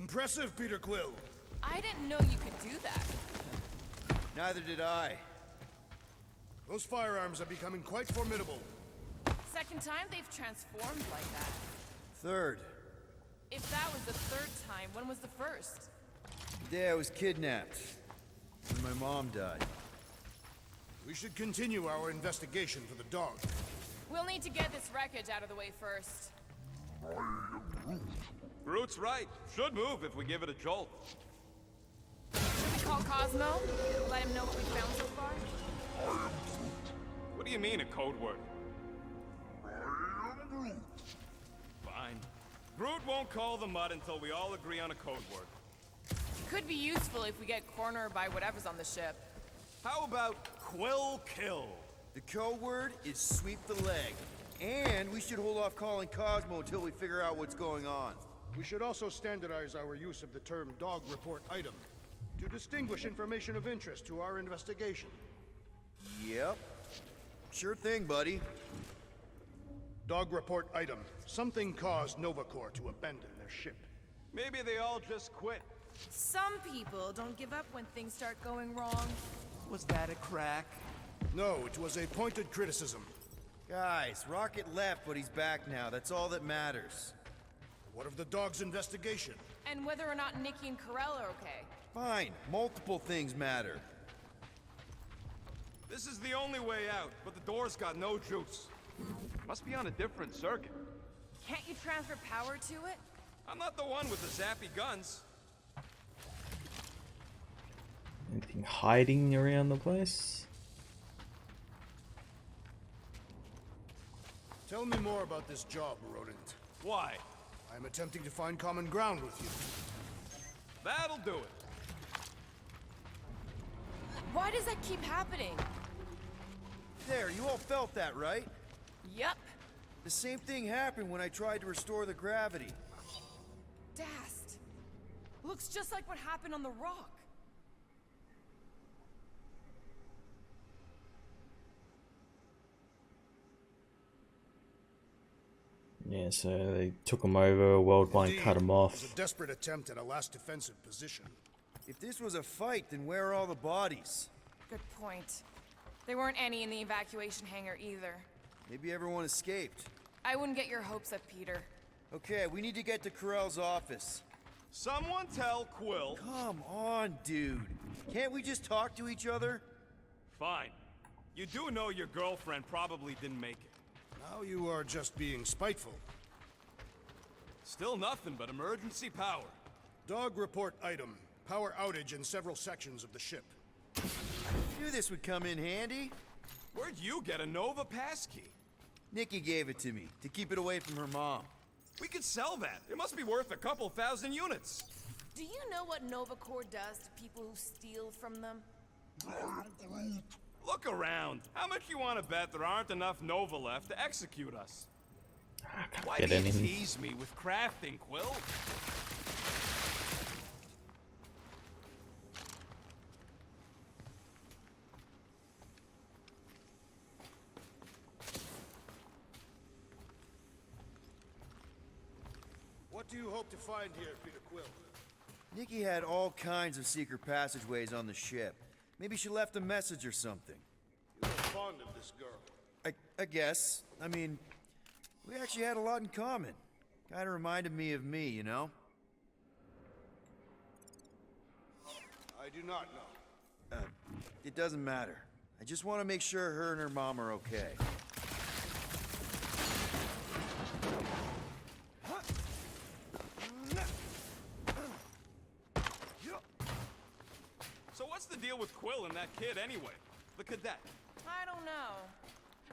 Impressive, Peter Quill. I didn't know you could do that. Neither did I. Those firearms are becoming quite formidable. Second time they've transformed like that. Third. If that was the third time, when was the first? The day I was kidnapped. When my mom died. We should continue our investigation for the dog. We'll need to get this wreckage out of the way first. Groot's right. Should move if we give it a jolt. Should we call Cosmo? Let him know what we found so far? What do you mean, a code word? Fine. Groot won't call the mud until we all agree on a code word. Could be useful if we get cornered by whatever's on the ship. How about Quill Kill? The code word is sweep the leg. And we should hold off calling Cosmo until we figure out what's going on. We should also standardize our use of the term dog report item to distinguish information of interest to our investigation. Yep. Sure thing, buddy. Dog report item. Something caused Nova Corps to abandon their ship. Maybe they all just quit. Some people don't give up when things start going wrong. Was that a crack? No, it was a pointed criticism. Guys, Rocket left, but he's back now. That's all that matters. What of the dog's investigation? And whether or not Nikki and Corell are okay. Fine. Multiple things matter. This is the only way out, but the door's got no juice. Must be on a different circuit. Can't you transfer power to it? I'm not the one with the zappy guns. Anything hiding around the place? Tell me more about this job, Rodent. Why? I'm attempting to find common ground with you. That'll do it. Why does that keep happening? There, you all felt that, right? Yup. The same thing happened when I tried to restore the gravity. Dast. Looks just like what happened on the rock. Yeah, so they took him over, World One Indeed, cut him It off. was a desperate attempt at a last defensive position. If this was a fight, then where are all the bodies? Good point. There weren't any in the evacuation hangar either. Maybe everyone escaped. I wouldn't get your hopes up, Peter. Okay, we need to get to Corell's office. Someone tell Quill. Come on, dude. Can't we just talk to each other? Fine. You do know your girlfriend probably didn't make it. Now you are just being spiteful. Still nothing but emergency power. Dog report item. Power outage in several sections of the ship. Knew this would come in handy. Where'd you get a Nova passkey? Nikki gave it to me, to keep it away from her mom. We could sell that. It must be worth a couple thousand units. Do you know what Nova Corps does to people who steal from them? Look around. How much you want to bet there aren't enough Nova left to execute us? I can't Why get do you anything. tease me with crafting, Quill? What do you hope to find here, Peter Quill? Nikki had all kinds of secret passageways on the ship. Maybe she left a message or something. You are fond of this girl. I guess. I mean, we actually had a lot in common. Kinda reminded me of me, you know? I do not know. It doesn't matter. I just want to make sure her and her mom are okay. So what's the deal with Quill and that kid anyway? The cadet. I don't know.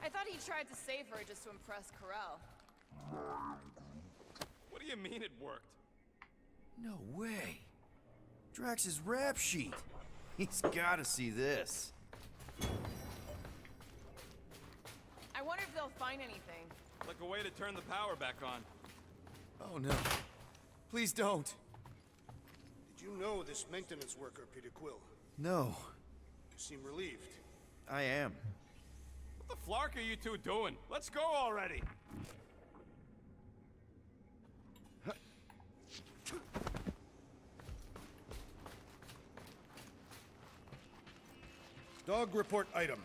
I thought he tried to save her just to impress Corell. What do you mean it worked? No way. Drax's rap sheet. He's gotta see this. I wonder if they'll find anything. Like a way to turn the power back on. Oh no. Please don't. Did you know this maintenance worker, Peter Quill? No. You seem relieved. I am. What the flark are you two doing? Let's go already. Dog report item.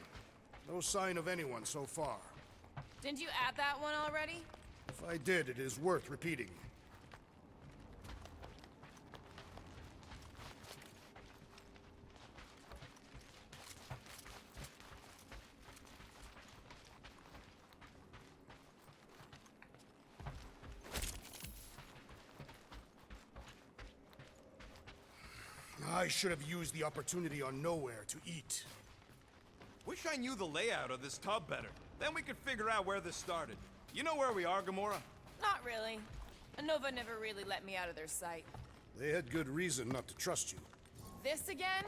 No sign of anyone so far. Didn't you add that one already? If I did, it is worth repeating. I should have used the opportunity on Nowhere to eat. Wish I knew the layout of this tub better. Then we could figure out where this started. You know where we are, Gamora? Not really. Nova never really let me out of their sight. They had good reason not to trust you. This again?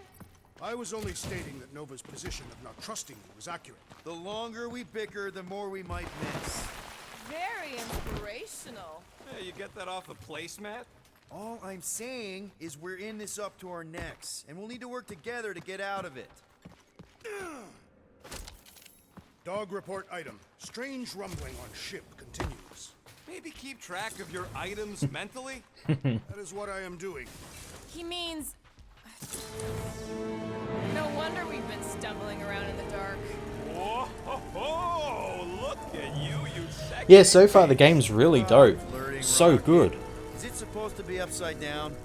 I was only stating that Nova's position of not trusting you was accurate. The longer we bicker, the more we might miss. Very inspirational. Hey, you get that off a placemat? All I'm saying is we're in this up to our necks, and we'll need to work together to get out of it. Dog report item. Strange rumbling on ship continues. Maybe keep track of your items mentally? That is what I am doing. He means... No wonder we've been stumbling around in the dark. Whoa, ho, ho, look at you sexy. Yeah, so far the game's really dope. So Rocket. good. Is it supposed to be upside down?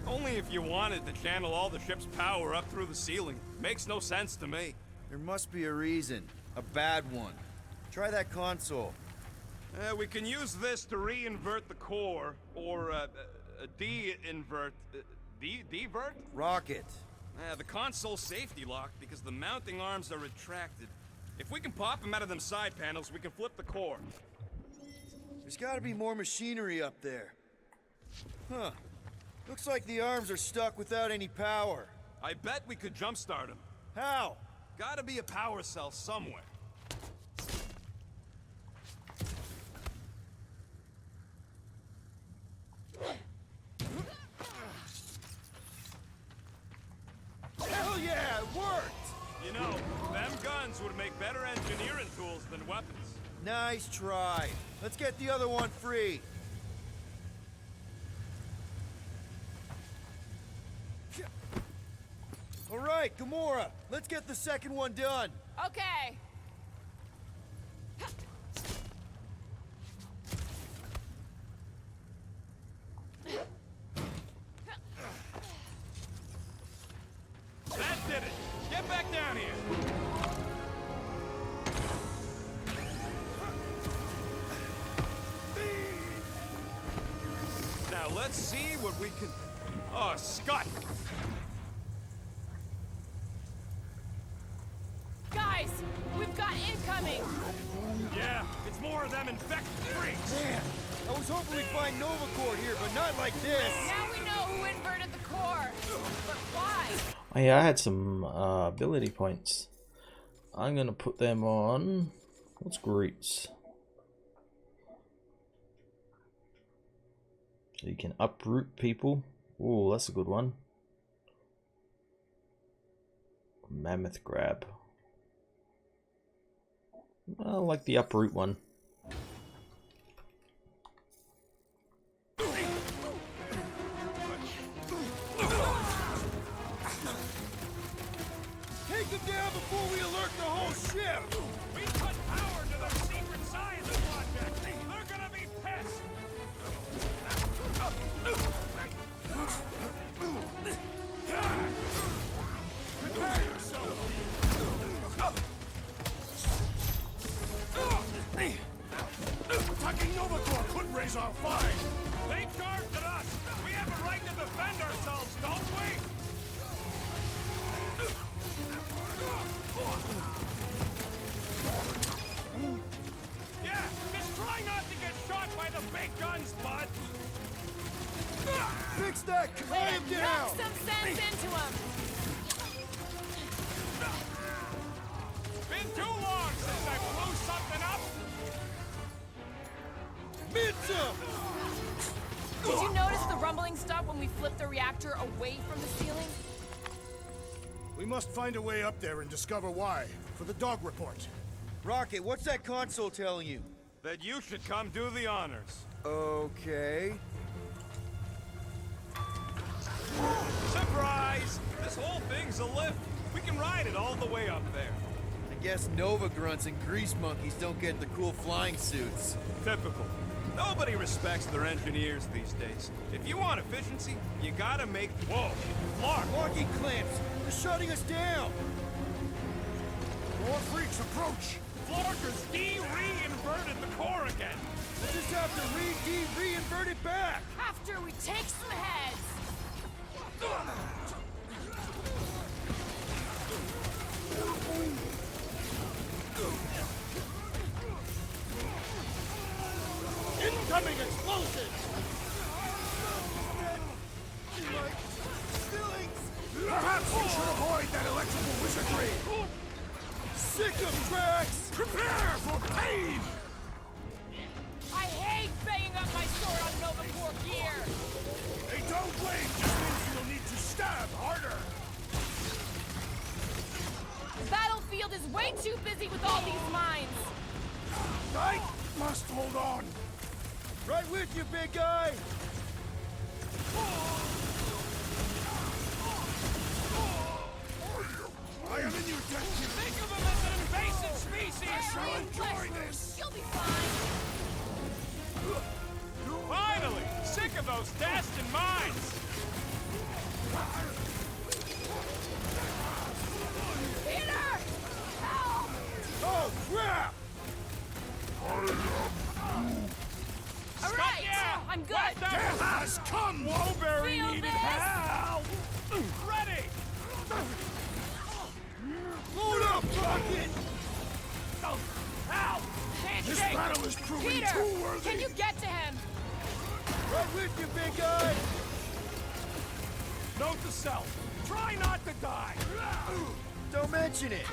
Only if you wanted to channel all the ship's power up through the ceiling. Makes no sense to me. There must be a reason. A bad one. Try that console. We can use this to re-invert the core, or de-invert... Devert? Rocket. The console safety lock because the mounting arms are retracted. If we can pop them out of them side panels, we can flip the core. There's gotta be more machinery up there. Huh. Looks like the arms are stuck without any power. I bet we could jumpstart them. How? Gotta be a power cell somewhere. Hell yeah, it worked! You know, them guns would make better engineering tools than weapons. Nice try. Let's get the other one free. All right, Gamora, let's get the second one done. Okay. That did it! Get back down here! Now let's see what we can... Oh, Scott! Guys, we've got incoming. Yeah, it's more of them infected freaks! Man, I was hoping we'd find Nova Corps here, but not like this. Now we know who inverted the core. But why? Oh yeah, I had some ability points. I'm gonna put them on... What's Groot's? So you can uproot people. Ooh, that's a good one. Mammoth grab. I like the uproot one. Take them down before we alert the whole ship! We put power to the secret science project! They're gonna be pissed! Prepare yourself! Attacking Nova Corps could raise our fine. They charged at us! We have a right to defend ourselves, don't we? Yeah, just try not to get shot by the big guns, bud! Fix that! Cut him down! Knock some sense into him. Been too long since I blew something up! Mid-some! Did you notice the rumbling stopped when we flipped the reactor away from the ceiling? We must find a way up there and discover why. For the dog report. Rocket, what's that console telling you? That you should come do the honors. Okay. Surprise! This whole thing's a lift. We can ride it all the way up there. I guess Nova grunts and grease monkeys don't get the cool flying suits. Typical. Nobody respects their engineers these days. If you want efficiency, you gotta make... Whoa! Clark! Locking clamps! They're shutting us down! More freaks approach! Flarker's de-reinverted the core again! We'll just have to reinvert it back! After we take some heads. Incoming explosives! Perhaps we should avoid that electrical wizardry! Sick of tracks! Prepare for pain! I hate banging up my sword on Nova Corps gear. A dull blade just means you'll need to stab harder! The battlefield is way too busy with all these mines. I must hold on! Right with you, big guy! I am in your debt! Think of them as an invasive species! I shall Alien enjoy flesh wounds. this! You'll be fine. Finally! Sick of those Dastan mines! Peter! Help! Oh, crap! All right, Yeah! I'm good. What the- Death has come! Woberry Feel needed this? help! Ready! Load up, Rocket! Help! This Handshake! battle is proving Peter, too worthy! can you get to him? Right with you, big guy! Note to self. Try not to die! Don't mention it!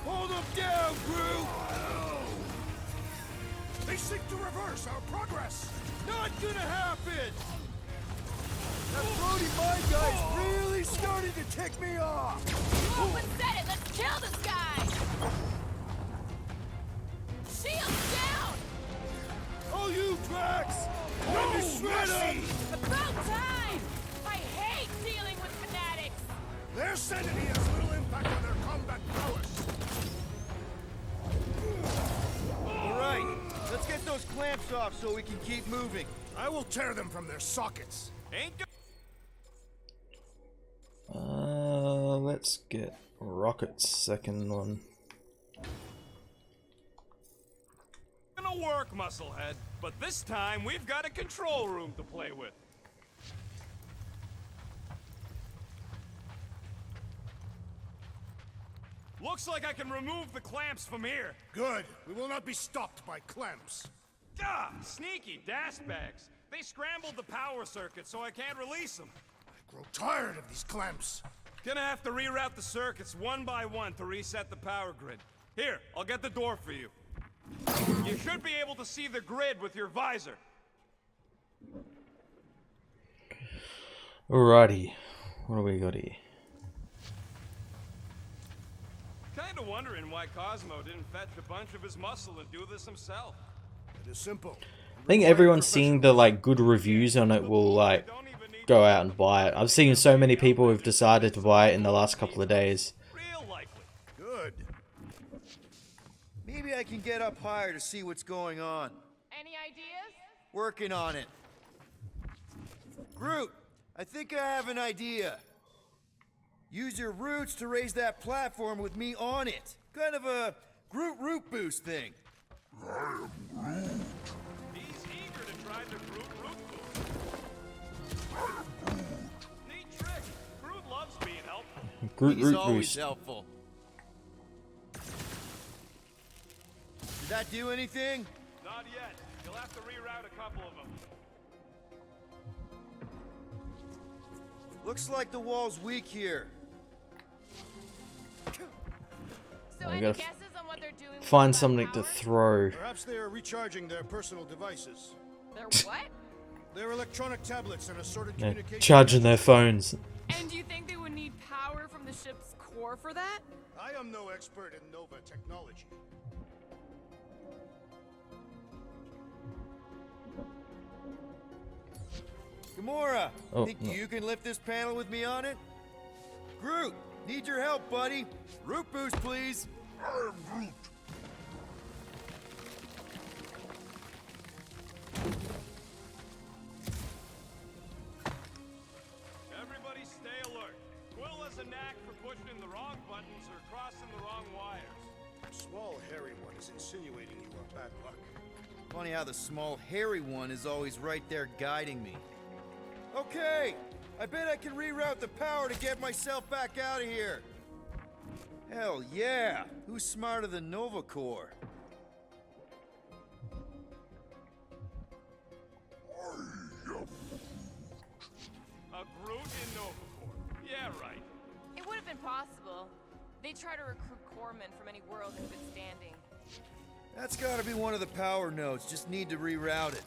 Hold them down, Groot! They seek to reverse our progress! Not gonna happen! That Brody Mind guy's really starting to tick me off! You open said it. Let's kill this guy. Shield down. Oh, you Drax! No Let me shred 'em! mercy! About time. I hate dealing with fanatics. Their sanity has little impact on their combat prowess! Alright, let's get those clamps off so we can keep moving. I will tear them from their sockets! Ain't Let's get Rocket's second one. gonna work, Musclehead. But this time, we've got a control room to play with. Looks like I can remove the clamps from here. Good. We will not be stopped by clamps. Ah, sneaky dastbags. They scrambled the power circuit, so I can't release them. I grow tired of these clamps. Gonna have to reroute the circuits one by one to reset the power grid. Here, I'll get the door for you. You should be able to see the grid with your visor. Alrighty, what do we got here? Kinda wondering why Cosmo didn't fetch a bunch of his muscle and do this himself. It is simple. I think everyone seeing the like good reviews on it will like go out and buy it. I've seen so many people who've decided to buy it in the last couple of days. Real likely. Good. Maybe I can get up higher to see what's going on. Any ideas? Working on it. Groot, I think I have an idea. Use your roots to raise that platform with me on it. Kind of a Groot root boost thing. He's eager to try the Groot root boost. Neat trick. Groot loves being helpful. Groot He's root always boost. helpful. Did that do anything? Not yet. You'll have to reroute a couple of them. Looks like the wall's weak here. So I any gotta guesses on what they're doing? with Find that something power? to throw. Perhaps they are recharging their personal devices. They're what? Their electronic tablets and assorted They're communication. charging their phones. And do you think they would need power from the ship's core for that? I am no expert in Nova technology. Gamora, Oh, think no. you can lift this panel with me on it? Groot, need your help, buddy. Root boost, please. I am Groot. Everybody stay alert. Quill has a knack for pushing the wrong buttons or crossing the wrong wires. Small hairy one is insinuating you are bad luck. Funny how the small hairy one is always right there guiding me. Okay, I bet I can reroute the power to get myself back out of here. Hell yeah, who's smarter than Nova Corps? A Groot in Nova Corps. Yeah, right. It would have been possible. They try to recruit corpsmen from any world in good standing. That's gotta be one of the power nodes, just need to reroute it.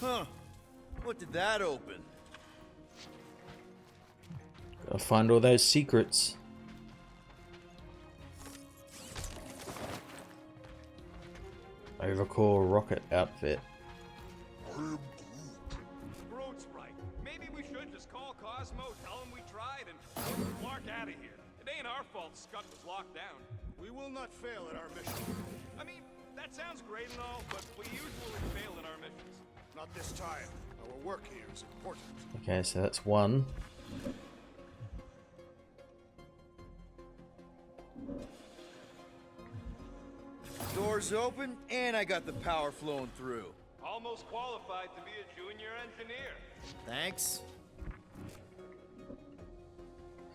Huh, what did that open? Gotta find all those secrets. Overcore rocket outfit. I am Groot. Groot's right. Maybe we should just call Cosmo, tell him we tried, and order Clark out of here. It ain't our fault Scott was locked down. We will not fail at our mission. I mean, that sounds great and all, but we usually fail in our missions. Not this time. Our work here is important. Okay, so that's one. Doors open, and I got the power flowing through. Almost qualified to be a junior engineer. Thanks.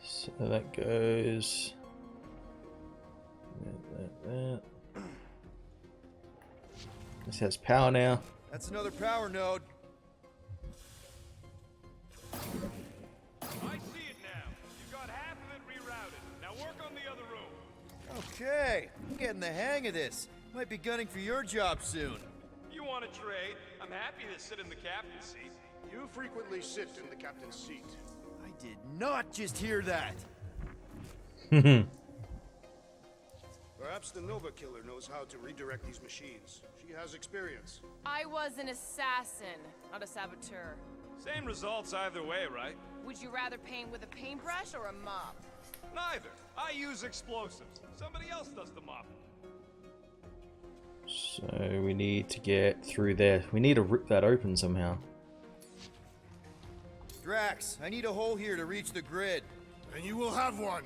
So that goes. That. This has power now. That's another power node. I see it now. You've got half of it rerouted. Now work on the other room. Okay, I'm getting the hang of this. Might be gunning for your job soon. You want to trade? I'm happy to sit in the captain's seat. You frequently sit in the captain's seat. I did not just hear that. Perhaps the Nova Killer knows how to redirect these machines. She has experience. I was an assassin, not a saboteur. Same results either way, right? Would you rather paint with a paintbrush or a mop? Neither. I use explosives. Somebody else does the mopping. So we need to get through there. We need to rip that open somehow. Drax, I need a hole here to reach the grid. And you will have one.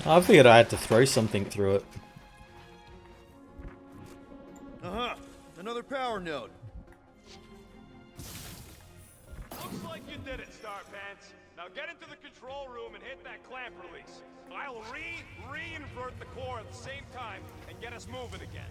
I figured I had to throw something through it. Uh-huh, another power node. Looks like you did it, Starpants. Now get into the control room and hit that clamp release. I'll re-invert the core at the same time and get us moving again.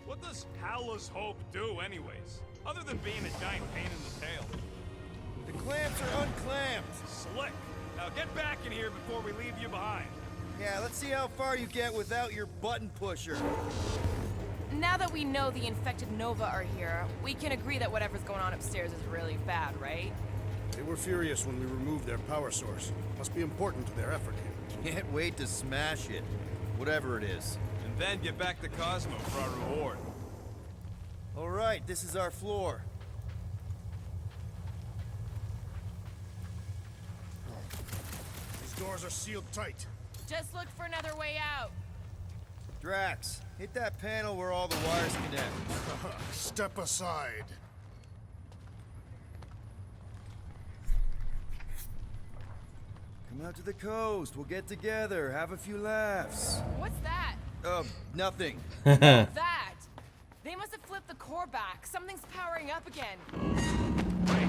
What does Howler's Hope do anyways? Other than being a giant pain in the tail. The clamps are unclamped. Slick. Now get back in here before we leave you behind. Yeah, let's see how far you get without your button pusher. Now that we know the infected Nova are here, we can agree that whatever's going on upstairs is really bad, right? They were furious when we removed their power source. Must be important to their effort here. Can't wait to smash it. Whatever it is. And then get back to Cosmo for our reward. Alright, this is our floor. These doors are sealed tight. Just look for another way out. Drax, hit that panel where all the wires connect. Step aside. Come out to the coast, we'll get together, have a few laughs. What's that? Nothing. That! They must have flipped the core back. Something's powering up again. Great.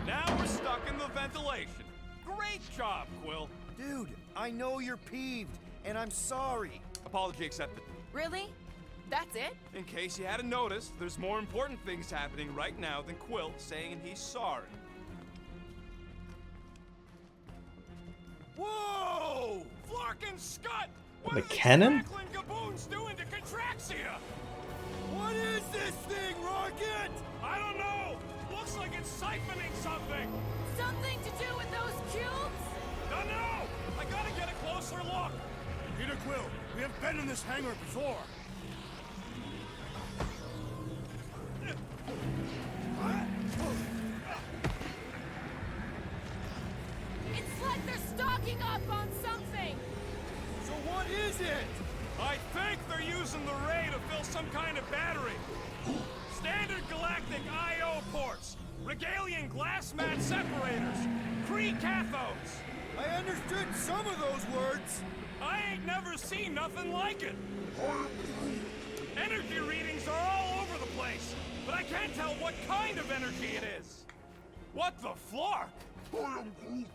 Now we're stuck in the ventilation. Great job, Quill. Dude, I know you're peeved, and I'm sorry. Apology accepted. Really? That's it? In case you hadn't noticed, there's more important things happening right now than Quill saying he's sorry. Whoa! Flarkin' Scott! What The are these cannon? crackling gaboons doing to Contraxia? What is this thing, Rocket? I don't know! Looks like it's siphoning something! Something to do with those cubes? Don't know! I gotta get a closer look! Peter Quill, We have been in this hangar before. It's like they're stocking up on something! So what is it? I think they're using the ray to fill some kind of battery. Standard galactic I/O ports, Regalian glass mat separators, Kree cathodes. I understood some of those words. I ain't never seen nothing like it. Energy readings are all over the place, but I can't tell what kind of energy it is. What the flark? I am Groot.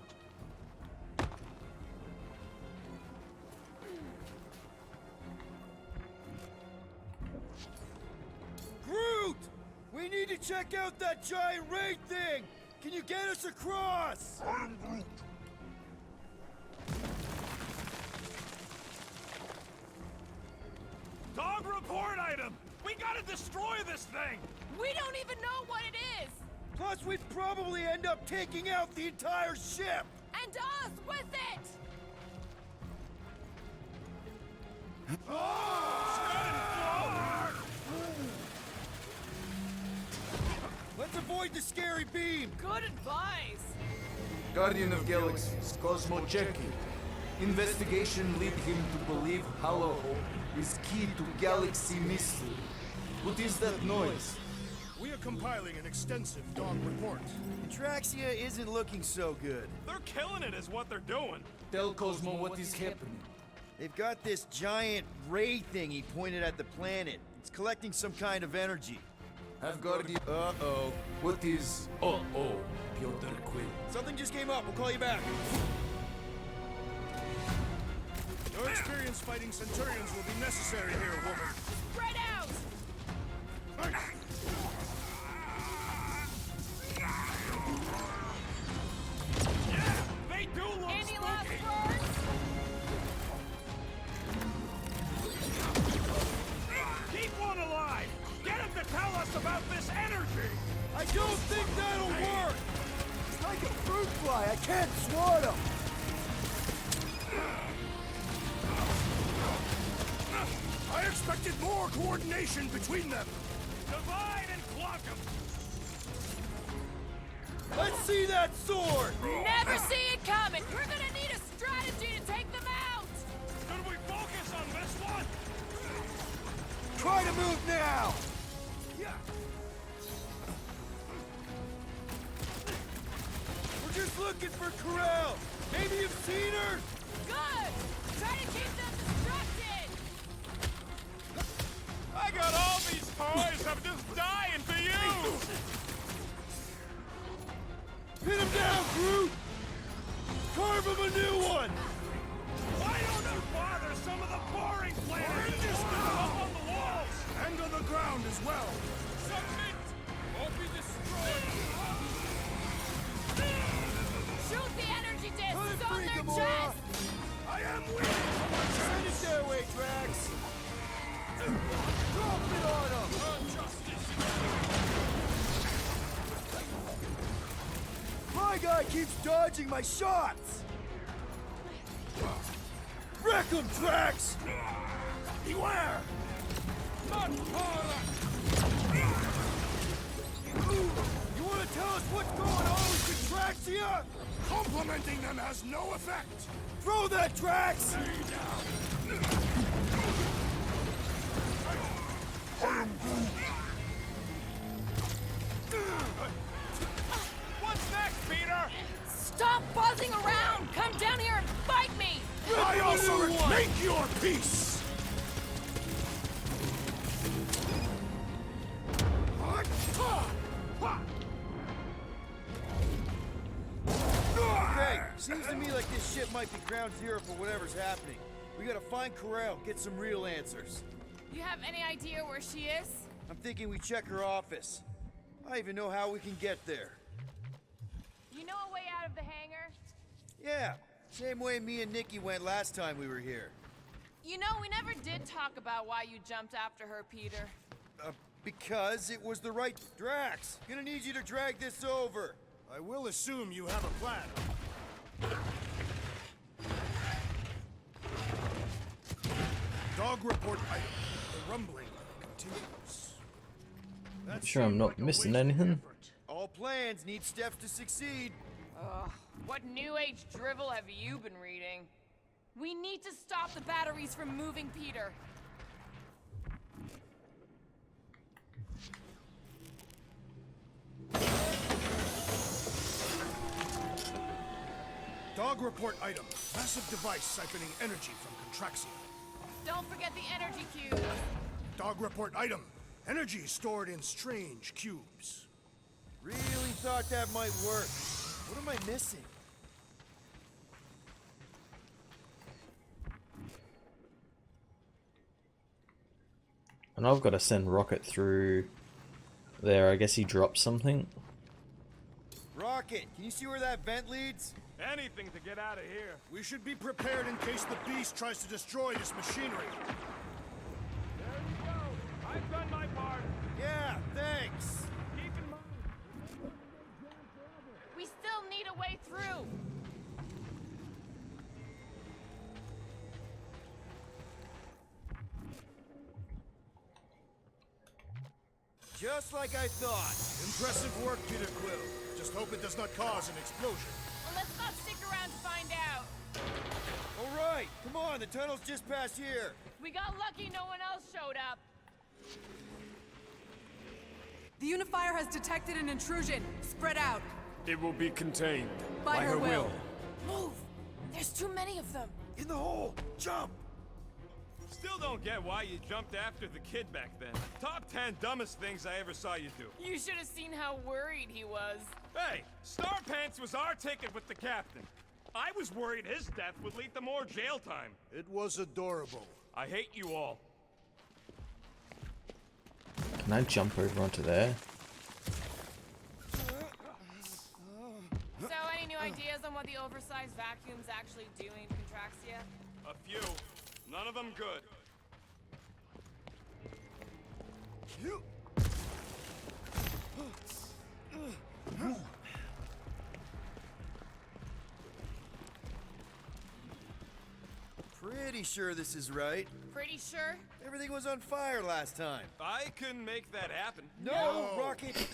Groot! We need to check out that giant raid thing! Can you get us across? I am Groot. Dog report item! We gotta destroy this thing! We don't even know what it is! Plus, we'd probably end up taking out the entire ship! And us with it! Let's avoid the scary beam! Good advice! Guardian of Galaxies, Cosmo checking. Investigation lead him to believe Hollow is key to galaxy mystery. What is that noise? We are compiling an extensive dog report. Atraxia isn't looking so good. They're killing it is what they're doing. Tell Cosmo what is happening. They've got this giant ray thing he pointed at the planet. It's collecting some kind of energy. Have Guardian... Uh-oh. What is... Uh-oh, Piotr Quill. Something just came up. We'll call you back. Your experience fighting Centurions will be necessary here, woman. Spread out! Yeah, they do look Any last spooky. words? Keep one alive! Get him to tell us about this energy! I don't think that'll work! It's like a fruit fly. I can't swat him! I expected more coordination between them. Divide and clock him! Let's see that sword! Never see it coming! We're gonna need a strategy to take them out! Should we focus on this one? Try to move now! We're just looking for Corel! Maybe you've seen her? Good! Try to keep them distracted! I got all these toys, I'm just dying to use! Pin him down, Groot! Carve him a new one! Why don't you bother some of the boring planets and just put them up on the walls? And on the ground as well. Submit or be destroyed! Shoot the energy discs Put it on free, their Gamora! chest! I am weak. Send it their way, Drax! Drop it on him! My guy keeps dodging my shots! Wreck him, Drax! Beware! You want to tell us what's going on with Contraxia? Complimenting them has no effect. Throw that, Drax! What's next, Peter? Stop buzzing around! Come down here and fight me! I also make your peace. Okay, seems to me like this ship might be ground zero for whatever's happening. We gotta find Corel, get some real answers. You have any idea where she is? I'm thinking we check her office. I even know how we can get there. You know a way out of the hangar? Yeah, same way me and Nikki went last time we were here. You know, we never did talk about why you jumped after her, Peter. Because it was the right Drax. Gonna need you to drag this over. I will assume you have a plan. Dog report item. The rumbling continues. That Sure I'm seemed not like a missing wasted anything. effort. All plans need steps to succeed. Ugh, what new age drivel have you been reading? We need to stop the batteries from moving Peter. Dog report item. Massive device siphoning energy from Contraxia. Don't forget the energy cubes. Dog report item. Energy stored in strange cubes. Really thought that might work. What am I missing? And I've got to send Rocket through there. I guess he dropped something. Rocket, can you see where that vent leads? Anything to get out of here. We should be prepared in case the beast tries to destroy this machinery. There you go. I've done my part. Yeah, thanks. Keep in mind. We still need a way through. Just like I thought. Impressive work, Peter Quill. Just hope it does not cause an explosion. Well, let's not stick around to find out. All right, come on, the tunnel's just past here. We got lucky no one else showed up. The Unifier has detected an intrusion. Spread out. It will be contained. By her will. Move! There's too many of them. In the hole, jump! Still don't get why you jumped after the kid back then. Top 10 dumbest things I ever saw you do. You should have seen how worried he was. Hey, Star Pants was our ticket with the captain. I was worried his death would lead to more jail time. It was adorable. I hate you all. Can I jump over onto there? So, any new ideas on what the oversized vacuum's actually doing to Contraxia? A few. None of them good. Pretty sure this is right. Pretty sure? Everything was on fire last time. I couldn't make that happen. No, Rocket!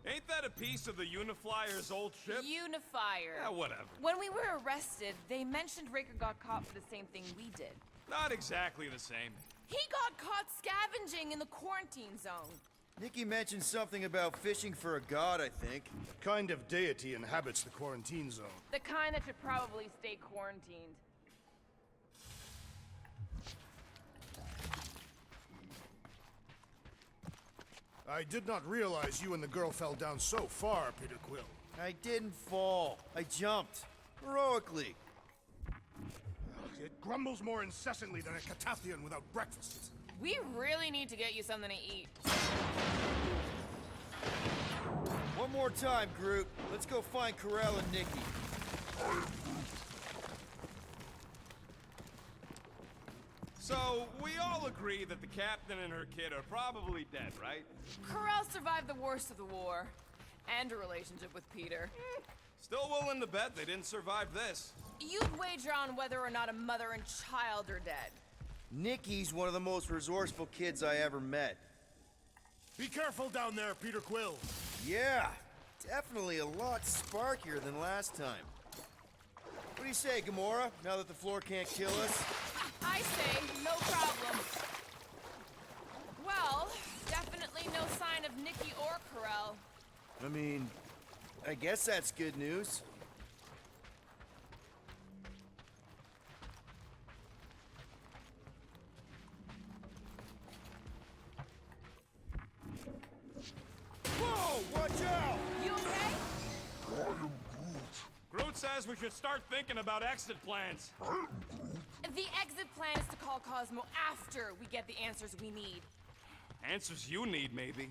Ain't that a piece of the Uniflyer's old ship? Unifier. Yeah, whatever. When we were arrested, they mentioned Raker got caught for the same thing we did. Not exactly the same. He got caught scavenging in the quarantine zone. Nikki mentioned something about fishing for a god, I think. What kind of deity inhabits the quarantine zone? The kind that should probably stay quarantined. I did not realize you and the girl fell down so far, Peter Quill. I didn't fall. I jumped. Heroically. It grumbles more incessantly than a Catathian without breakfast. We really need to get you something to eat. One more time, Groot. Let's go find Corell and Nikki. So, we all agree that the captain and her kid are probably dead, right? Corell survived the worst of the war. And a relationship with Peter. Still willing to bet they didn't survive this. You'd wager on whether or not a mother and child are dead. Nikki's one of the most resourceful kids I ever met. Be careful down there, Peter Quill. Yeah, definitely a lot sparkier than last time. What do you say, Gamora, now that the floor can't kill us? I say, no problem. Well, definitely no sign of Nikki or Corell. I mean, I guess that's good news. Whoa, watch out! You okay? Groot says we should start thinking about exit plans. The exit plan is to call Cosmo after we get the answers we need. Answers you need, maybe.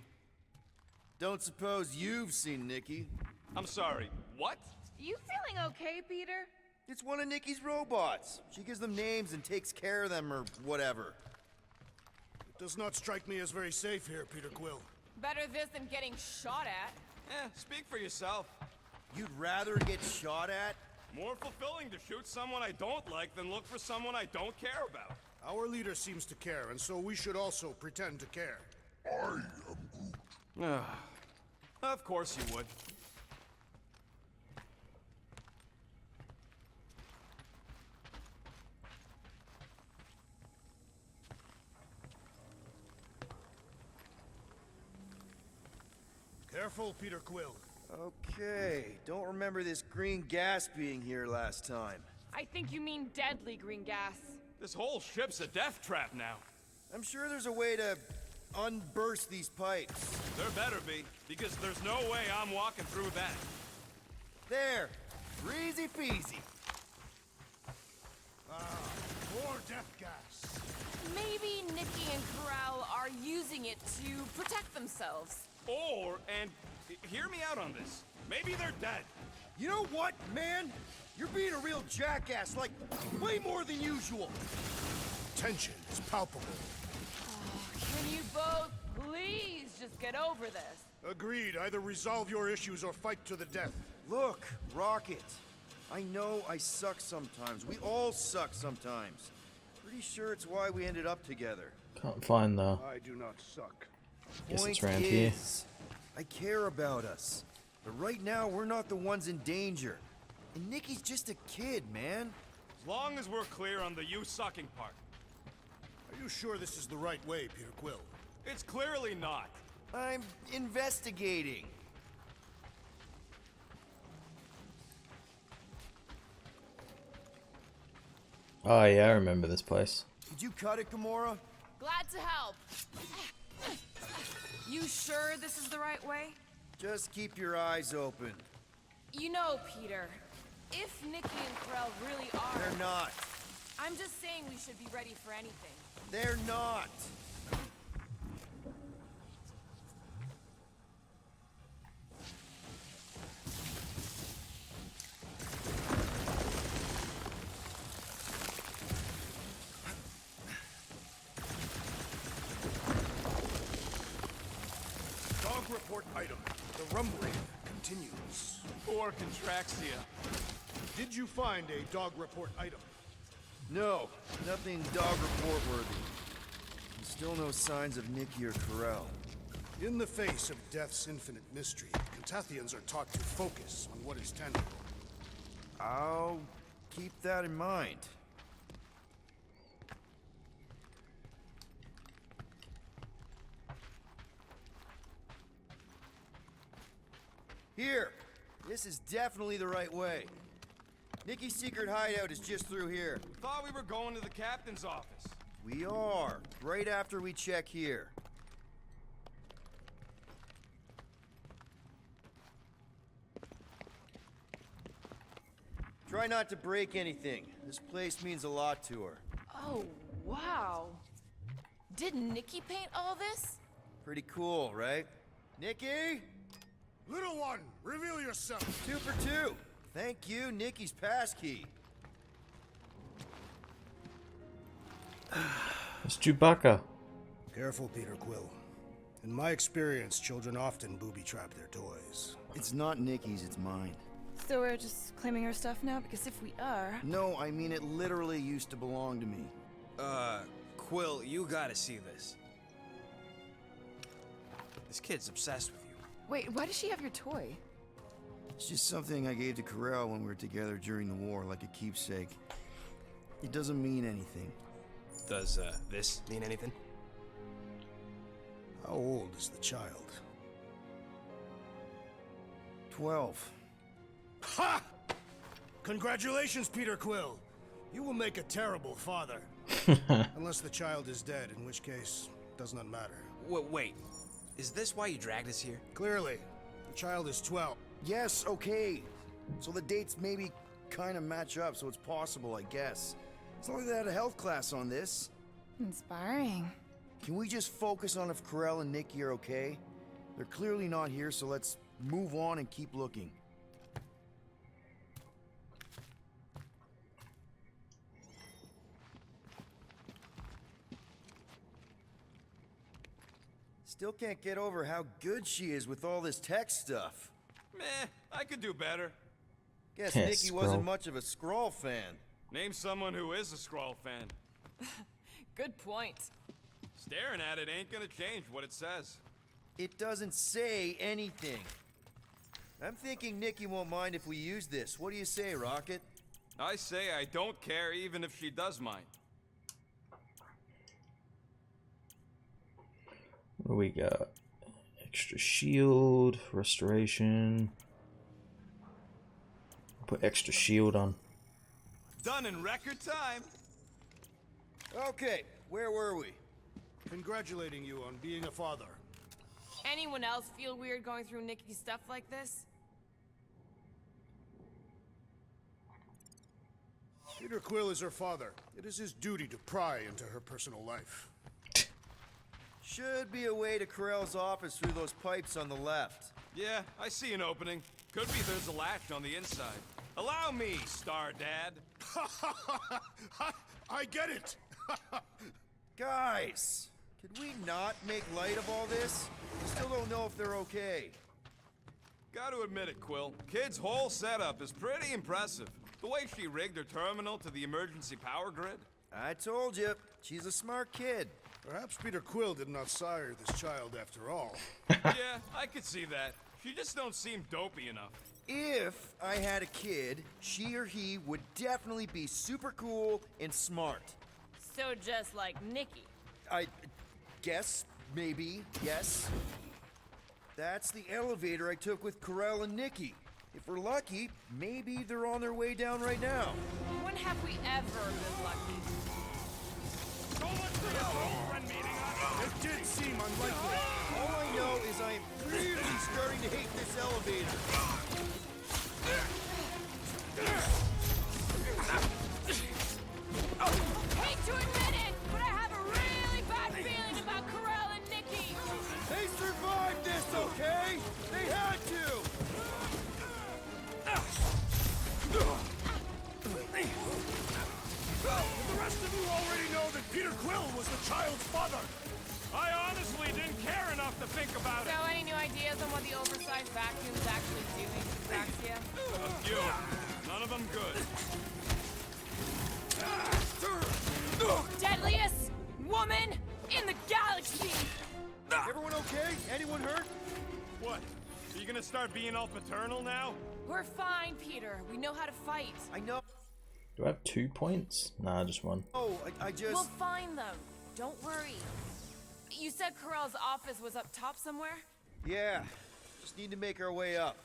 Don't suppose you've seen Nikki. I'm sorry, what? You feeling okay, Peter? It's one of Nikki's robots. She gives them names and takes care of them or whatever. It does not strike me as very safe here, Peter Quill. Better this than getting shot at. Speak for yourself. You'd rather get shot at? More fulfilling to shoot someone I don't like than look for someone I don't care about. Our leader seems to care, and so we should also pretend to care. I am Groot. Of course you would. Careful, Peter Quill. Okay, don't remember this green gas being here last time. I think you mean deadly green gas. This whole ship's a death trap now. I'm sure there's a way to unburst these pipes. There better be, because there's no way I'm walking through that. There! Easy peasy. More death gas. Maybe Nikki and Corral are using it to protect themselves. Or, and hear me out on this, maybe they're dead. You know what, man? You're being a real jackass, like, way more than usual. Tension is palpable. Can you both please just get over this? Agreed. Either resolve your issues or fight to the death. Look, Rocket. I know I suck sometimes. We all suck sometimes. Pretty sure it's why we ended up together. Can't find the. I do not suck. Guess it's Point around here. is, I care about us. But right now, we're not the ones in danger. And Nikki's just a kid, man. As long as we're clear on the you sucking part. Are you sure this is the right way, Peter Quill? It's clearly not. I'm investigating. Oh yeah, I remember this place. Did you cut it, Gamora? Glad to help. You sure this is the right way? Just keep your eyes open. You know, Peter, if Nikki and Corral really are... They're not. I'm just saying we should be ready for anything. They're not. Dog report item. The rumbling continues. Or Contraxia. Did you find a dog report item? No, nothing dog report worthy. And still no signs of Nikki or Corral. In the face of death's infinite mystery, Cantathians are taught to focus on what is tangible. I'll keep that in mind. Here! This is definitely the right way. Nikki's secret hideout is just through here. Thought we were going to the captain's office. We are, right after we check here. Try not to break anything. This place means a lot to her. Oh, wow. Did Nikki paint all this? Pretty cool, right? Nikki? Little one, reveal yourself. 2 for 2. Thank you, Nikki's passkey. It's Chewbacca. Careful, Peter Quill. In my experience, children often booby-trap their toys. It's not Nikki's, it's mine. So we're just claiming her stuff now? Because if we are... No, I mean it literally used to belong to me. Quill, you gotta see this. This kid's obsessed with you. Wait, why does she have your toy? It's just something I gave to Corral when we were together during the war, like a keepsake. It doesn't mean anything. Does, this mean anything? How old is the child? 12. Ha! Congratulations, Peter Quill. You will make a terrible father. Unless the child is dead, in which case, does not matter. Wait. Is this why you dragged us here? Clearly, the child is 12. Yes, okay. So the dates maybe kind of match up, so it's possible, I guess. It's not like they had a health class on this. Inspiring. Can we just focus on if Corral and Nikki are okay? They're clearly not here, so let's move on and keep looking. Still can't get over how good she is with all this tech stuff. Meh, I could do better. Guess Yeah, Nikki wasn't Skrull. much of a Skrull fan. Name someone who is a Skrull fan. Good point. Staring at it ain't gonna change what it says. It doesn't say anything. I'm thinking Nikki won't mind if we use this. What do you say, Rocket? I say I don't care even if she does mind. What do we got? Extra shield, restoration. Put extra shield on. Done in record time. Okay, where were we? Congratulating you on being a father. Anyone else feel weird going through Nikki's stuff like this? Peter Quill is her father. It is his duty to pry into her personal life. Should be a way to Corell's office through those pipes on the left. Yeah, I see an opening. Could be there's a latch on the inside. Allow me, Star Dad. I get it! Guys, could we not make light of all this? We still don't know if they're okay. Gotta admit it, Quill. Kid's whole setup is pretty impressive. The way she rigged her terminal to the emergency power grid. I told you, she's a smart kid. Perhaps Peter Quill did not sire this child after all. Yeah, I could see that. She just don't seem dopey enough. If I had a kid, she or he would definitely be super cool and smart. So just like Nikki. I guess, maybe, yes. That's the elevator I took with Corell and Nikki. If we're lucky, maybe they're on their way down right now. When have we ever been lucky? So much for your girlfriend meeting us. It did seem unlikely. All I know is I am really starting to hate this elevator. Hate to admit it, but I have a really bad feeling about Corell and Nikki. They survived this, okay? They had to! The rest of you already know that Peter Quill was the child's father. I honestly didn't care enough to think about So it. any new ideas on what the oversized vacuum's actually doing to Praxia? A few. None of them good. Deadliest woman in the galaxy! Everyone okay? Anyone hurt? What? Are you gonna start being all paternal now? We're fine, Peter. We know how to fight. I know. Do I have 2 points? Nah, just 1. Oh, I just... We'll find them. Don't worry. You said Corell's office was up top somewhere? Yeah. Just need to make our way up.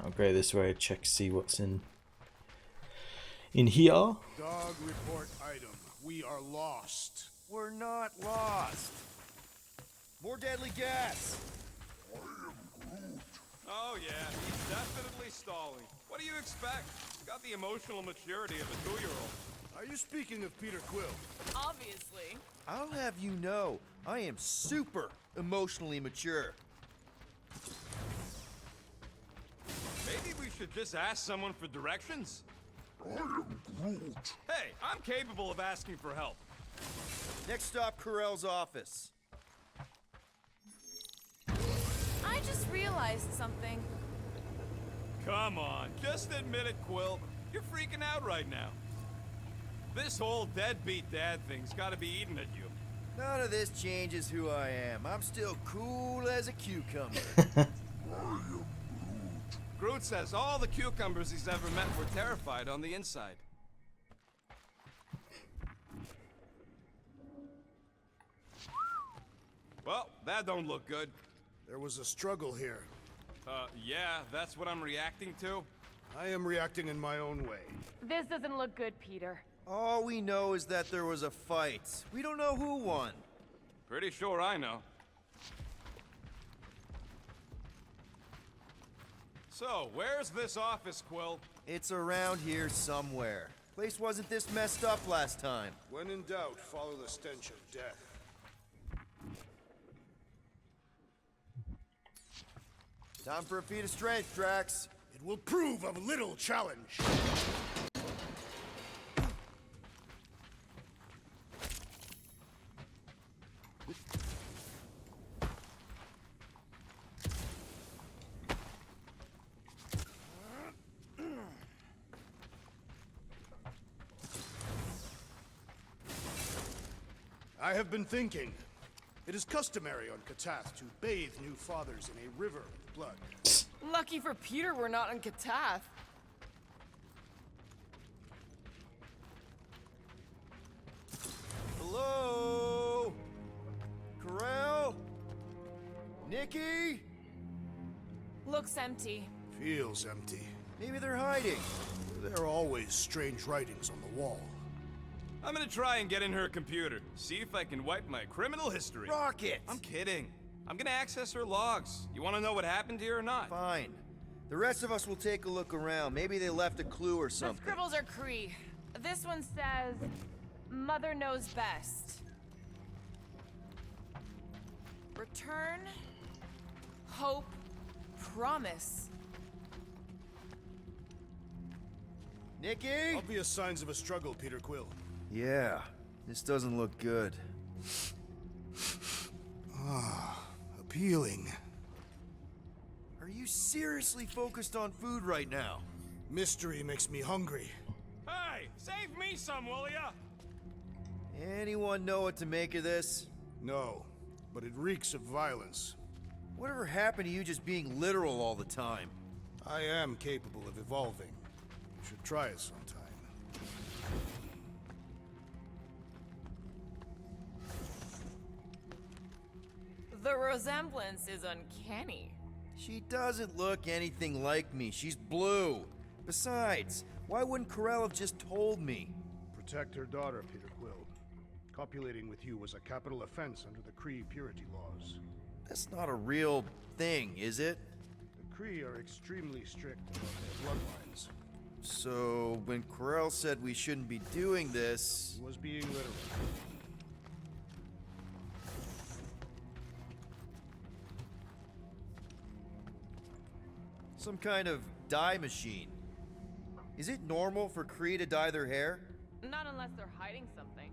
I'll go this way, check, see what's in here. Dog report item. We are lost. We're not lost. More deadly gas. Oh yeah, he's definitely stalling. What do you expect? He's got the emotional maturity of a 2-year-old. Are you speaking of Peter Quill? Obviously. I'll have you know, I am super emotionally mature. Maybe we should just ask someone for directions? Hey, I'm capable of asking for help. Next stop, Corell's office. I just realized something. Come on, just admit it, Quill. You're freaking out right now. This whole deadbeat dad thing's gotta be eating at you. None of this changes who I am. I'm still cool as a cucumber. Groot says all the cucumbers he's ever met were terrified on the inside. Well, that don't look good. There was a struggle here. Yeah, that's what I'm reacting to. I am reacting in my own way. This doesn't look good, Peter. All we know is that there was a fight. We don't know who won. Pretty sure I know. So, where's this office, Quill? It's around here somewhere. Place wasn't this messed up last time. When in doubt, follow the stench of death. Time for a feat of strength, Drax. It will prove of little challenge. I have been thinking. It is customary on Katath to bathe new fathers in a river of blood. Lucky for Peter we're not on Katath. Hello? Corral? Nikki? Looks empty. Feels empty. Maybe they're hiding. There are always strange writings on the wall. I'm gonna try and get in her computer. See if I can wipe my criminal history. Rocket! I'm kidding. I'm gonna access her logs. You wanna know what happened here or not? Fine. The rest of us will take a look around. Maybe they left a clue or The something. scribbles are Cree. This one says, Mother knows best. Return, hope, promise. Nikki? Obvious signs of a struggle, Peter Quill. Yeah, this doesn't look good. Appealing. Are you seriously focused on food right now? Mystery makes me hungry. Hey, save me some, will ya? Anyone know what to make of this? No, but it reeks of violence. Whatever happened to you just being literal all the time? I am capable of evolving. You should try it sometime. The resemblance is uncanny. She doesn't look anything like me. She's blue. Besides, why wouldn't Corell have just told me? Protect her daughter, Peter Quill. Copulating with you was a capital offense under the Kree purity laws. That's not a real thing, is it? The Kree are extremely strict about their bloodlines. So, when Corell said we shouldn't be doing this... He was being literal. Some kind of dye machine. Is it normal for Kree to dye their hair? Not unless they're hiding something.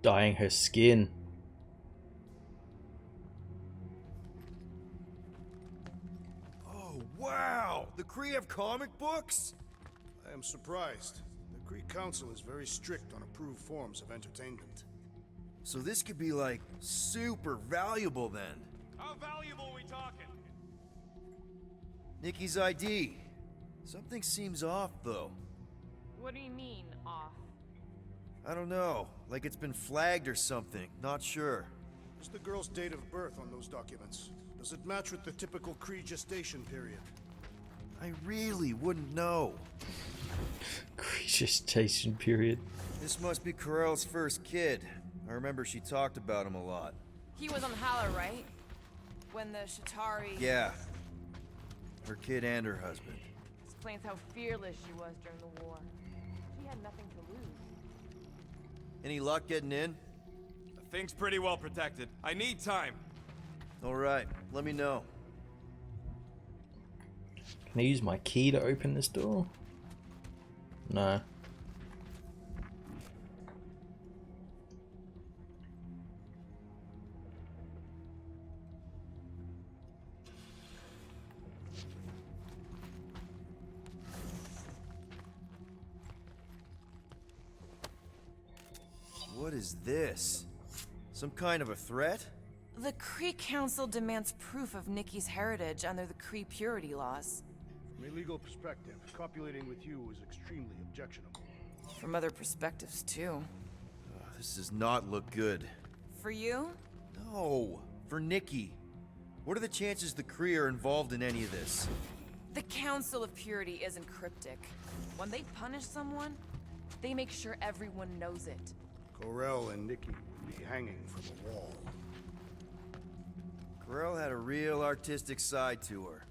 Dyeing her skin. Oh, wow! The Kree have comic books? I am surprised. The Kree Council is very strict on approved forms of entertainment. So this could be, like, super valuable then. How valuable we talking? Nikki's ID. Something seems off, though. What do you mean, off? I don't know. Like it's been flagged or something. Not sure. What's the girl's date of birth on those documents? Does it match with the typical Kree gestation period? I really wouldn't know. Gestation period. This must be Corell's first kid. I remember she talked about him a lot. He was on Hala, right? When the Shatari... Yeah. Her kid and her husband. Explains how fearless she was during the war. She had nothing to lose. Any luck getting in? The thing's pretty well protected. I need time. Alright, let me know. Can I use my key to open this door? No. What is this? Some kind of a threat? The Kree Council demands proof of Nikki's heritage under the Kree purity laws. From a legal perspective, copulating with you is extremely objectionable. From other perspectives, too. This does not look good. For you? No, for Nikki. What are the chances the Kree are involved in any of this? The Council of Purity isn't cryptic. When they punish someone, they make sure everyone knows it. Corell and Nikki would be hanging from a wall. Corell had a real artistic side to her.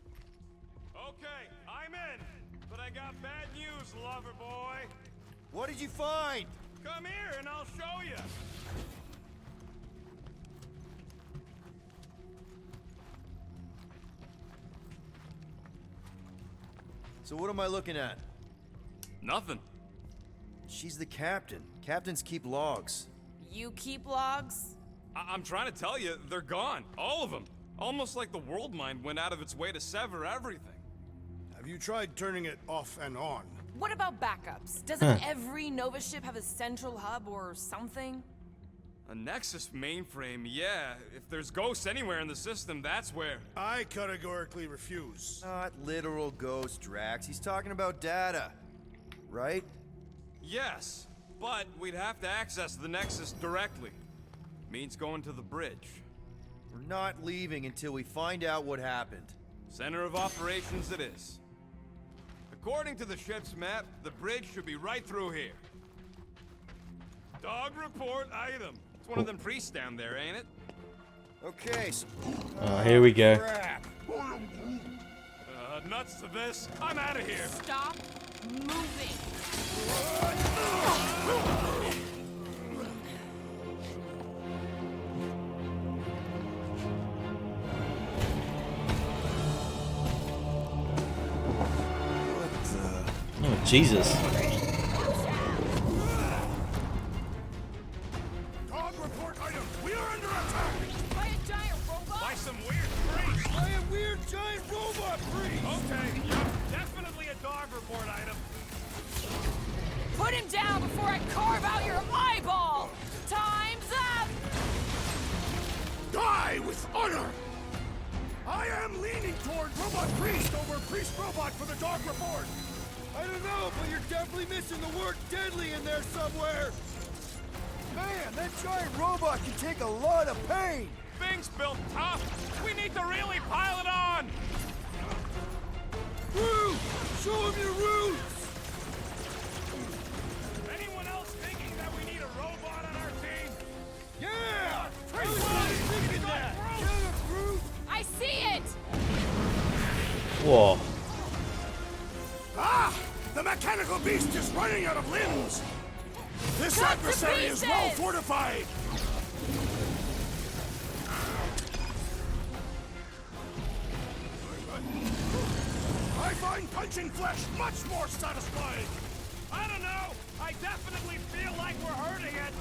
Okay, I'm in. But I got bad news, lover boy. What did you find? Come here and I'll show you. So what am I looking at? Nothing. She's the captain. Captains keep logs. You keep logs? I'm trying to tell you, they're gone. All of them. Almost like the world mind went out of its way to sever everything. Have you tried turning it off and on? What about backups? Doesn't every Nova ship have a central hub or something? A Nexus mainframe, yeah. If there's ghosts anywhere in the system, that's where. I categorically refuse. Not literal ghost, Drax. He's talking about data. Right? Yes, but we'd have to access the Nexus directly. Means going to the bridge. We're not leaving until we find out what happened. Center of operations it is. According to the ship's map, the bridge should be right through here. Dog report item. It's one of them priests down there, ain't it? Okay, so... Oh, here we go. Crap. Nuts to this. I'm out of here. Stop moving. Oh, Jesus. Dog report item. We are under attack. By a giant robot? By some weird priest. By a weird giant robot priest! Okay, yep. Definitely a dog report item. Put him down before I carve out your eyeball! Time's up! Die with honor. I am leaning toward robot priest over priest robot for the dog report. I don't know, but you're definitely missing the word deadly in there somewhere. Man, that giant robot can take a lot of pain. Thing's built tough. We need to really pile it on. Groot! Show him your roots! Anyone else thinking that we need a robot on our team? Yeah! Everybody thinking that. Get him, Groot! I see it! Whoa. Ah! The mechanical beast is running out of limbs. This Cut to adversary is well pieces! fortified. I find punching flesh much more satisfying. I don't know. I definitely feel like we're hurting it.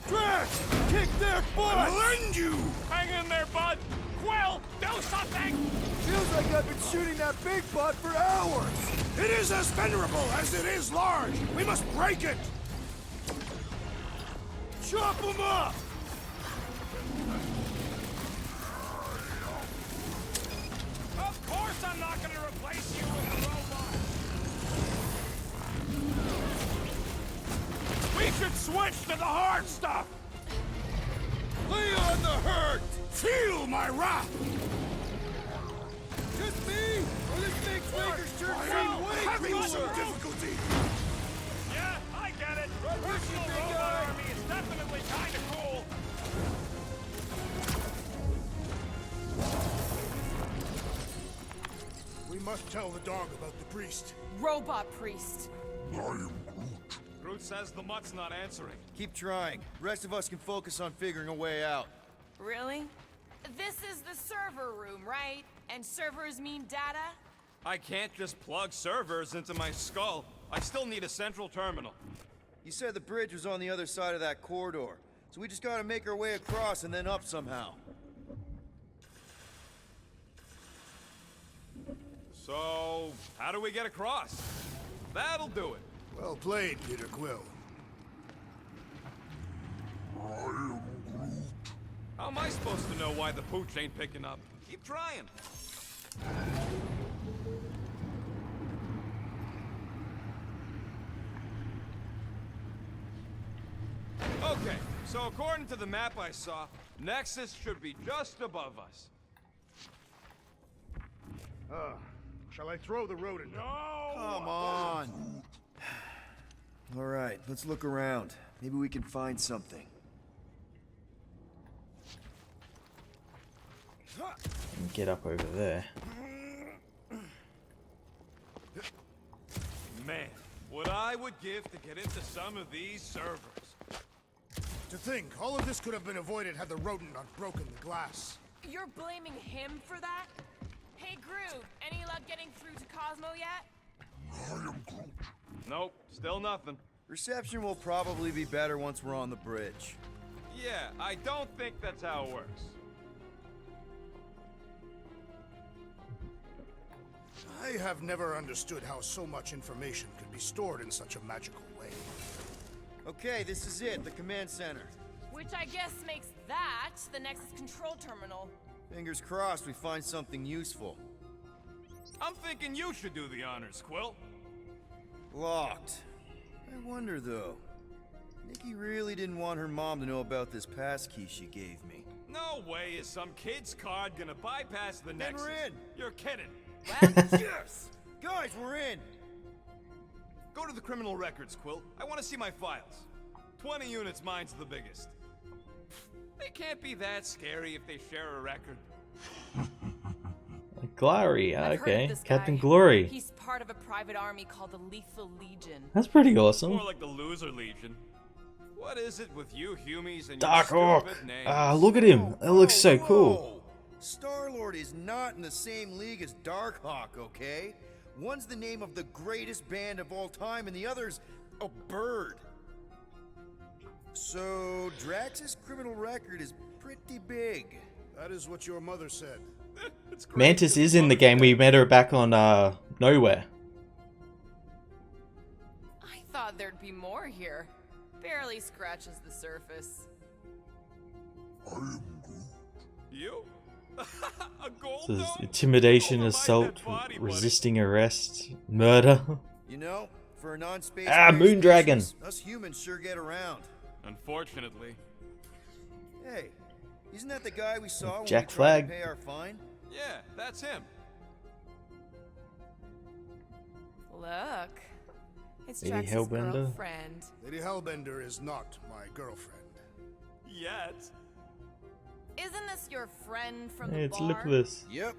Drax! Kick their I butt! will end you. Hang in there, bud. Quill, do something. Feels like I've been shooting that big butt for hours! It is as venerable as it is large. We must break it. Chop him up! Of course I'm not going to replace you with a robot. We should switch to the hard stuff. Lay on the hurt! Feel my wrath. Just me? Or this makes Raker's turn I seem am way having cooler? some difficulty. Yeah, I get it. Personal big robot guy. army is definitely kind of cool. We must tell the dog about the priest. Robot priest. I am Groot. Groot says the mutt's not answering. Keep trying. The rest of us can focus on figuring a way out. Really? This is the server room, right? And servers mean data? I can't just plug servers into my skull. I still need a central terminal. You said the bridge was on the other side of that corridor, so we just gotta make our way across and then up somehow. So, how do we get across? That'll do it. Well played, Peter Quill. I am Groot. How am I supposed to know why the pooch ain't picking up? Keep trying. Okay, so according to the map I saw, Nexus should be just above us. Shall I throw the rodent? No! Come on! Alright, let's look around. Maybe we can find something. Get up over there. Man, what I would give to get into some of these servers. To think, all of this could have been avoided had the rodent not broken the glass. You're blaming him for that? Hey, Groot, any luck getting through to Cosmo yet? I am Groot. Nope, still nothing. Reception will probably be better once we're on the bridge. Yeah, I don't think that's how it works. I have never understood how so much information could be stored in such a magical way. Okay, this is it, the command center. Which I guess makes that the Nexus control terminal. Fingers crossed we find something useful. I'm thinking you should do the honors, Quill. Locked. I wonder though. Nikki really didn't want her mom to know about this passkey she gave me. No way is some kid's card gonna bypass the Then Nexus. we're in. You're kidding. Yes! Guys, we're in! Go to the criminal records, Quill. I want to see my files. 20 units, mine's the biggest. They can't be that scary if they share a record. Glory, I've heard of okay. this Captain guy. Glory. He's part of a private army called the Lethal Legion. That's pretty awesome. More like the Loser Legion. What is it with you Humies and Dark your Hawk. stupid names? Ah, look at him. That looks so cool. Star-Lord is not in the same league as Darkhawk, okay? One's the name of the greatest band of all time, and the other's a bird. So, Drax's criminal record is pretty big. That is what your mother said. It's great. Mantis is in the game. We met her back on Nowhere. I thought there'd be more here. Barely scratches the surface. I am Groot. You? A gold This is dome? intimidation, Over my assault, dead body, buddy. resisting arrest, murder. You know, for a non-space Moon Dragon. us humans sure get around. Unfortunately. Hey, isn't that the guy we saw when Jack we tried Flag. to pay our fine? Yeah, that's him. Look. It's Lady Drax's Hellbender. girlfriend. Lady Hellbender is not my girlfriend. Yet. Isn't this your friend from Hey, the it's bar? Lipless. Yep.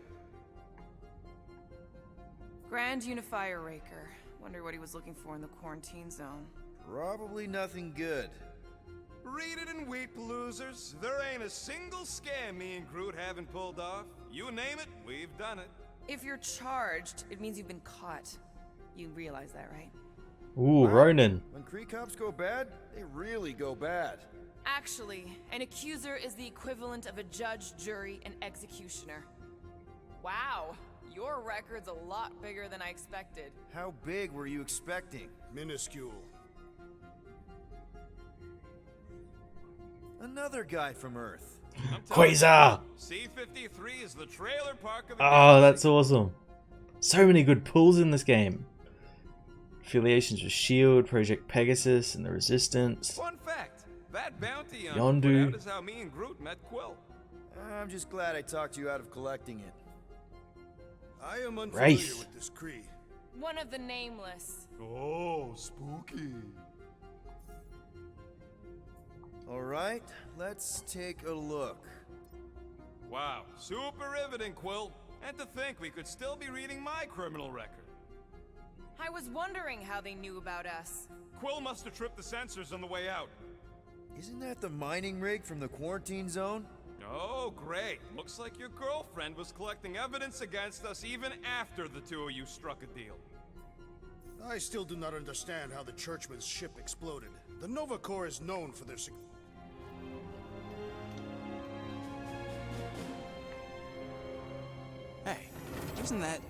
Grand Unifier Raker. Wonder what he was looking for in the quarantine zone. Probably nothing good. Read it and weep, losers. There ain't a single scam me and Groot haven't pulled off. You name it, we've done it. If you're charged, it means you've been caught. You realize that, right? Ooh, Ronin. When Kree cops go bad, they really go bad. Actually, an accuser is the equivalent of a judge, jury, and executioner. Wow, your record's a lot bigger than I expected. How big were you expecting? Minuscule. Another guy from Earth. I'm telling Quasar! you, C-53 is the trailer park of the Oh, galaxy. that's awesome. So many good pulls in this game. Affiliations with S.H.I.E.L.D., Project Pegasus, and the Resistance. Fun fact, that bounty on Yondu. put out is how me and Groot met Quill. I'm just glad I talked you out of collecting it. I am unfamiliar Wraith. with this Kree. One of the nameless. Oh, spooky. All right, let's take a look. Wow, super riveting, Quill. And to think we could still be reading my criminal record. I was wondering how they knew about us. Quill must have tripped the sensors on the way out. Isn't that the mining rig from the quarantine zone? Oh, great. Looks like your girlfriend was collecting evidence against us even after the two of you struck a deal. I still do not understand how the Churchman's ship exploded. The Nova Corps is known for their Hey, isn't that...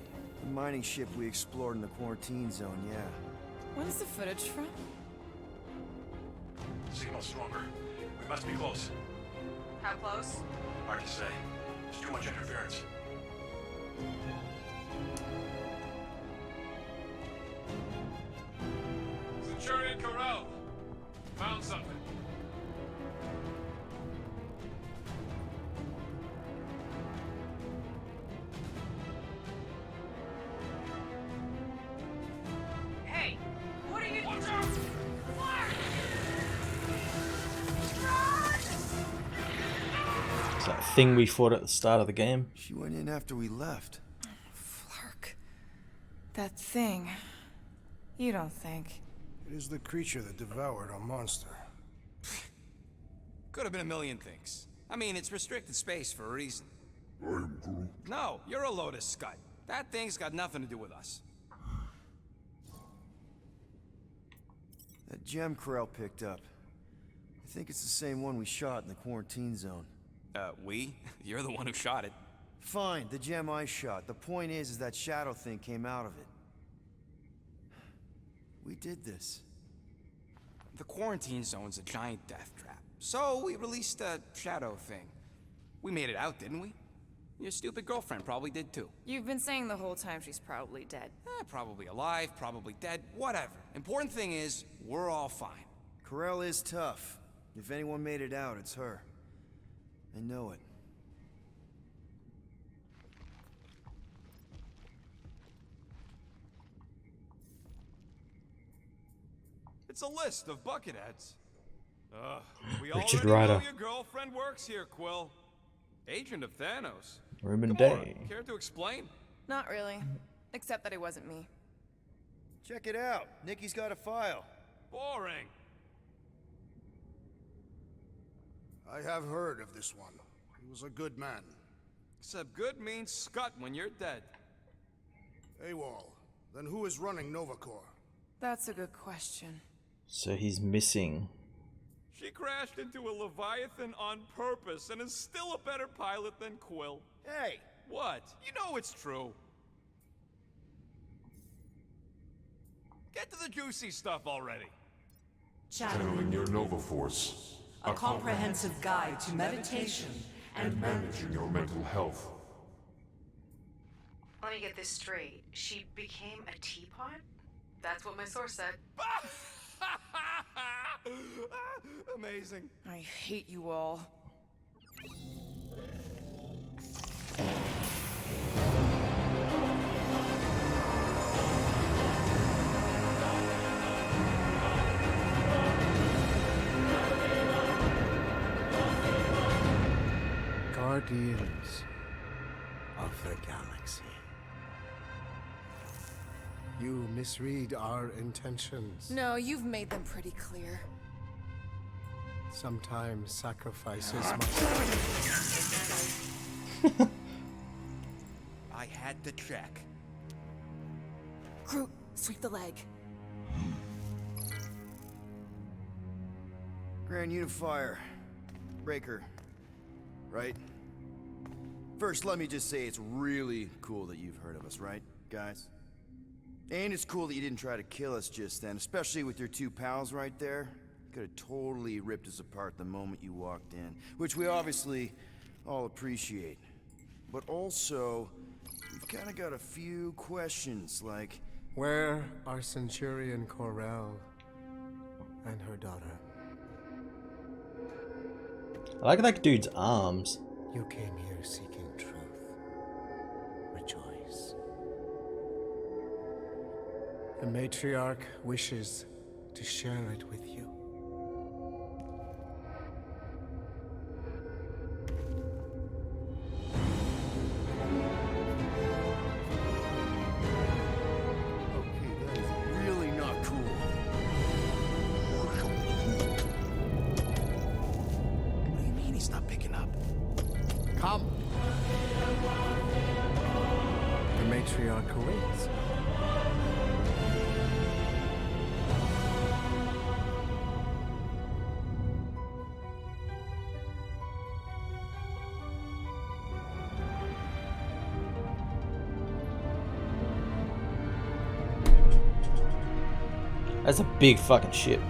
The mining ship we explored in the quarantine zone, yeah. When's the footage from? Signal stronger. We must be close. How close? Hard to say. There's too much interference. Centurion Corral. Found something. Hey, what are you doing? It's that thing we fought at the start of the game. She went in after we left. Flark. That thing. You don't think. It is the creature that devoured our monster. Could have been a million things. I mean, it's restricted space for a reason. I am Groot. No, you're a Lotus Scud. That thing's got nothing to do with us. That gem Corral picked up. I think it's the same one we shot in the quarantine zone. We? You're the one who shot it. Fine, the gem I shot. The point is that shadow thing came out of it. We did this. The quarantine zone's a giant death trap. So we released a shadow thing. We made it out, didn't we? Your stupid girlfriend probably did too. You've been saying the whole time she's probably dead. Probably alive, probably dead, whatever. Important thing is, we're all fine. Corel is tough. If anyone made it out, it's her. I know it. It's a list of bucketheads. We Richard already Ryder. know your girlfriend works here, Quill. Agent of Thanos. Ruben Gamora, Day. care to explain? Not really. Except that it wasn't me. Check it out. Nikki's got a file. Boring. I have heard of this one. He was a good man. Except good means scut when you're dead. AWOL. Then who is running Nova Corps? That's a good question. So he's missing. She crashed into a Leviathan on purpose and is still a better pilot than Quill. Hey! What? You know it's true. Get to the juicy stuff already. Channeling your Nova Force. A comprehensive guide to meditation And managing your mental health. Let me get this straight. She became a teapot? That's what my source said. Amazing. I hate you all. Guardians of the Galaxy. You misread our intentions. No, you've made them pretty clear. Sometimes sacrifices I had to check. Groot, sweep the leg. Grand Unifier. Breaker. Right? First, let me just say it's really cool that you've heard of us, right, guys? And it's cool that you didn't try to kill us just then, especially with your two pals right there. Could have totally ripped us apart the moment you walked in, which we obviously all appreciate. But also, we've kind of got a few questions, like... Where are Centurion Corel and her daughter? I like that dude's arms. You came here seeking truth. Rejoice. The matriarch wishes to share it with you. Okay, that is really not cool. What do you mean he's not picking up? Come! The matriarch awaits. That's a big fucking ship.